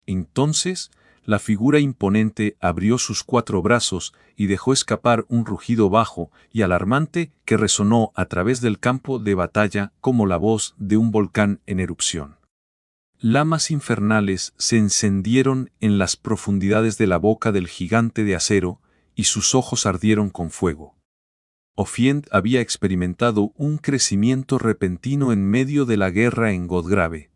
Entonces, la figura imponente abrió sus 4 brazos y dejó escapar un rugido bajo y alarmante que resonó a través del campo de batalla como la voz de un volcán en erupción. Llamas infernales se encendieron en las profundidades de la boca del gigante de acero y sus ojos ardieron con fuego. Ofiend había experimentado un crecimiento repentino en medio de la guerra en Godgrave.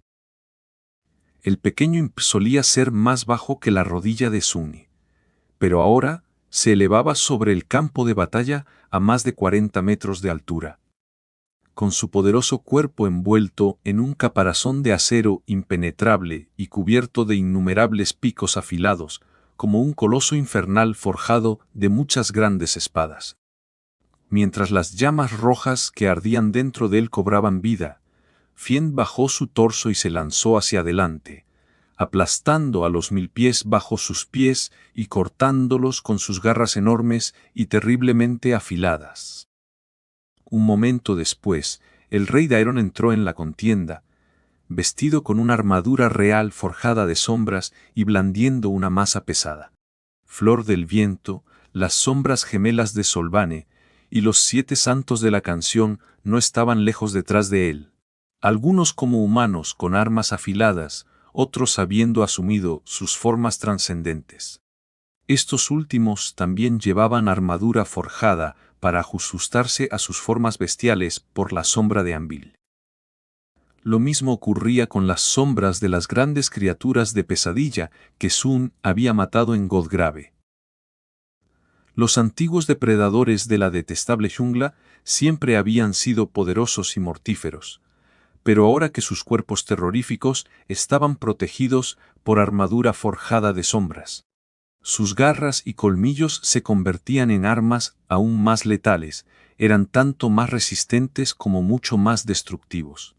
El pequeño imp solía ser más bajo que la rodilla de Sunni, pero ahora se elevaba sobre el campo de batalla a más de 40 metros de altura. Con su poderoso cuerpo envuelto en un caparazón de acero impenetrable y cubierto de innumerables picos afilados, como un coloso infernal forjado de muchas grandes espadas. Mientras las llamas rojas que ardían dentro de él cobraban vida, Fiend bajó su torso y se lanzó hacia adelante, aplastando a los 1000 pies bajo sus pies y cortándolos con sus garras enormes y terriblemente afiladas. Un momento después, el rey Daeron entró en la contienda, vestido con una armadura real forjada de sombras y blandiendo una masa pesada. Flor del Viento, las sombras gemelas de Solvane, y los 7 santos de la canción no estaban lejos detrás de él. Algunos como humanos con armas afiladas, otros habiendo asumido sus formas trascendentes. Estos últimos también llevaban armadura forjada para ajustarse a sus formas bestiales por la sombra de Anvil. Lo mismo ocurría con las sombras de las grandes criaturas de pesadilla que Sun había matado en Godgrave. Los antiguos depredadores de la detestable jungla siempre habían sido poderosos y mortíferos, pero ahora que sus cuerpos terroríficos estaban protegidos por armadura forjada de sombras, sus garras y colmillos se convertían en armas aún más letales, eran tanto más resistentes como mucho más destructivos.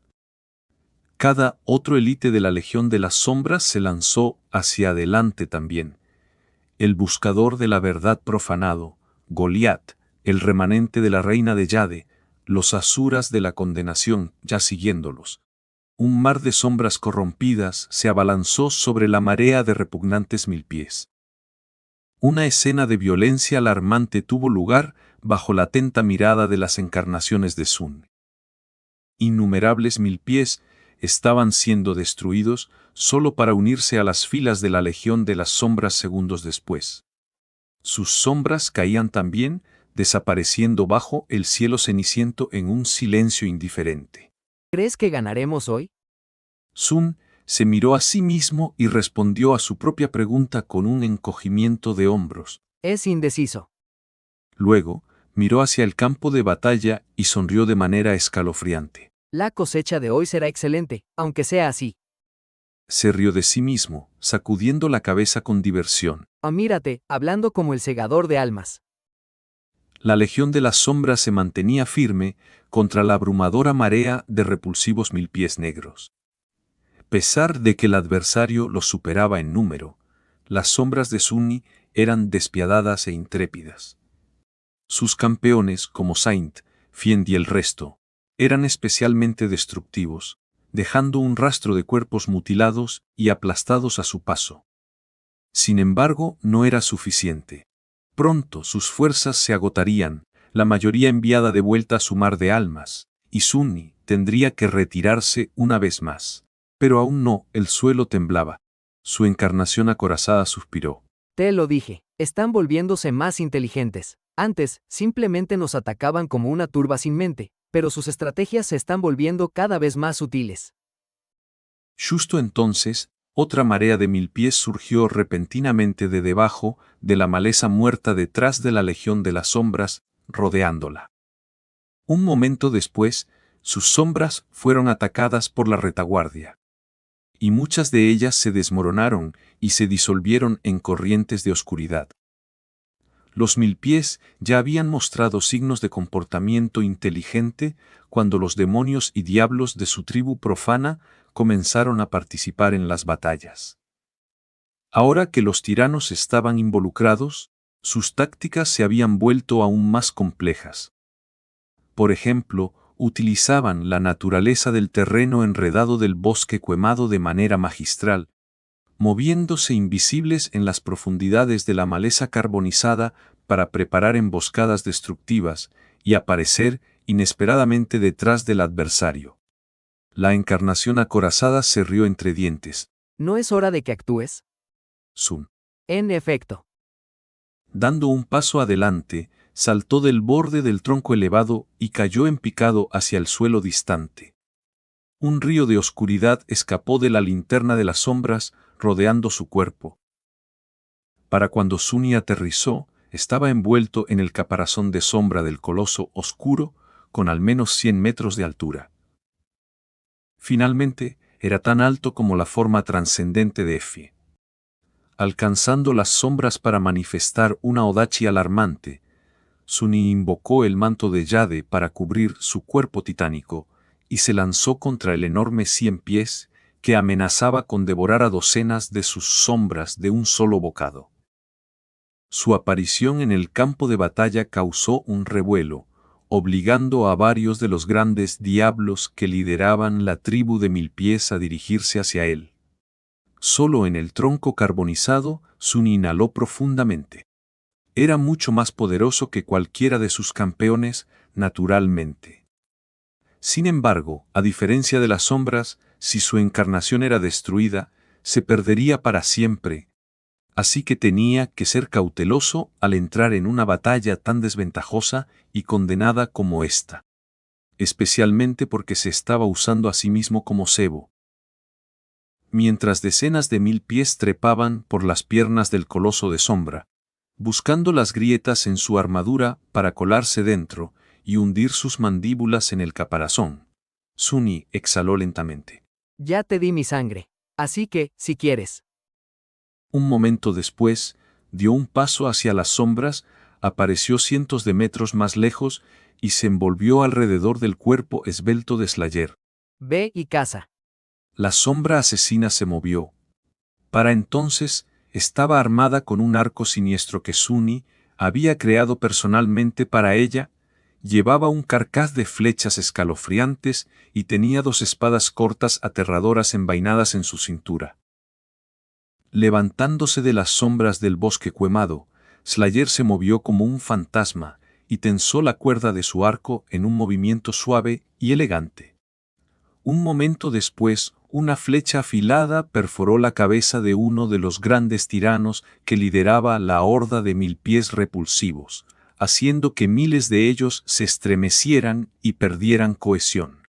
Cada otro élite de la Legión de las Sombras se lanzó hacia adelante también. El buscador de la verdad profanado, Goliat, el remanente de la reina de Yade, los asuras de la condenación ya siguiéndolos. Un mar de sombras corrompidas se abalanzó sobre la marea de repugnantes 1000 pies. Una escena de violencia alarmante tuvo lugar bajo la atenta mirada de las encarnaciones de Sun. Innumerables 1000 pies estaban siendo destruidos solo para unirse a las filas de la Legión de las Sombras segundos después. Sus sombras caían también, desapareciendo bajo el cielo ceniciento en un silencio indiferente. ¿Crees que ganaremos hoy? Sun se miró a sí mismo y respondió a su propia pregunta con un encogimiento de hombros. Es indeciso. Luego, miró hacia el campo de batalla y sonrió de manera escalofriante. La cosecha de hoy será excelente, aunque sea así. Se rió de sí mismo, sacudiendo la cabeza con diversión. Mírate, hablando como el segador de almas. La Legión de las Sombras se mantenía firme contra la abrumadora marea de repulsivos 1000 pies negros. A pesar de que el adversario los superaba en número, las sombras de Sunni eran despiadadas e intrépidas. Sus campeones, como Saint, Fiend y el resto, eran especialmente destructivos, dejando un rastro de cuerpos mutilados y aplastados a su paso. Sin embargo, no era suficiente. Pronto sus fuerzas se agotarían, la mayoría enviada de vuelta a su mar de almas, y Sunni tendría que retirarse una vez más. Pero aún no, el suelo temblaba. Su encarnación acorazada suspiró. Te lo dije, están volviéndose más inteligentes. Antes, simplemente nos atacaban como una turba sin mente, pero sus estrategias se están volviendo cada vez más sutiles. Justo entonces, otra marea de 1000 pies surgió repentinamente de debajo de la maleza muerta detrás de la Legión de las Sombras, rodeándola. Un momento después, sus sombras fueron atacadas por la retaguardia. Y muchas de ellas se desmoronaron y se disolvieron en corrientes de oscuridad. Los 1000 pies ya habían mostrado signos de comportamiento inteligente cuando los demonios y diablos de su tribu profana comenzaron a participar en las batallas. Ahora que los tiranos estaban involucrados, Sus tácticas se habían vuelto aún más complejas. Por ejemplo, utilizaban la naturaleza del terreno enredado del bosque quemado de manera magistral, moviéndose invisibles en las profundidades de la maleza carbonizada para preparar emboscadas destructivas y aparecer inesperadamente detrás del adversario. La encarnación acorazada se rió entre dientes. ¿No es hora de que actúes? Sun, En efecto. dando un paso adelante, saltó del borde del tronco elevado y cayó en picado hacia el suelo distante. Un río de oscuridad escapó de la linterna de las sombras, rodeando su cuerpo. Para cuando Sunny aterrizó, estaba envuelto en el caparazón de sombra del coloso oscuro, con al menos 100 metros de altura. Finalmente, era tan alto como la forma trascendente de Effie. Alcanzando las sombras para manifestar una odachi alarmante, Sunny invocó el manto de Jade para cubrir su cuerpo titánico y se lanzó contra el enorme 100 pies que amenazaba con devorar a docenas de sus sombras de un solo bocado. Su aparición en el campo de batalla causó un revuelo, obligando a varios de los grandes diablos que lideraban la tribu de 1000 pies a dirigirse hacia él. Solo en el tronco carbonizado, Sunny inhaló profundamente. Era mucho más poderoso que cualquiera de sus campeones, naturalmente. Sin embargo, a diferencia de las sombras, si su encarnación era destruida, se perdería para siempre. Así que tenía que ser cauteloso al entrar en una batalla tan desventajosa y condenada como esta. Especialmente porque se estaba usando a sí mismo como cebo. Mientras decenas de 1000 pies trepaban por las piernas del coloso de sombra, buscando las grietas en su armadura para colarse dentro y hundir sus mandíbulas en el caparazón, Sunny exhaló lentamente. Ya te di mi sangre. Así que, si quieres. Un momento después, dio un paso hacia las sombras, apareció cientos de metros más lejos y se envolvió alrededor del cuerpo esbelto de Slayer. Ve y caza. La sombra asesina se movió. Para entonces, estaba armada con un arco siniestro que Sunny había creado personalmente para ella, llevaba un carcaj de flechas escalofriantes y tenía 2 espadas cortas aterradoras envainadas en su cintura. Levantándose de las sombras del bosque quemado, Slayer se movió como un fantasma y tensó la cuerda de su arco en un movimiento suave y elegante. Un momento después, una flecha afilada perforó la cabeza de uno de los grandes tiranos que lideraba la horda de 1000 pies repulsivos, haciendo que miles de ellos se estremecieran y perdieran cohesión.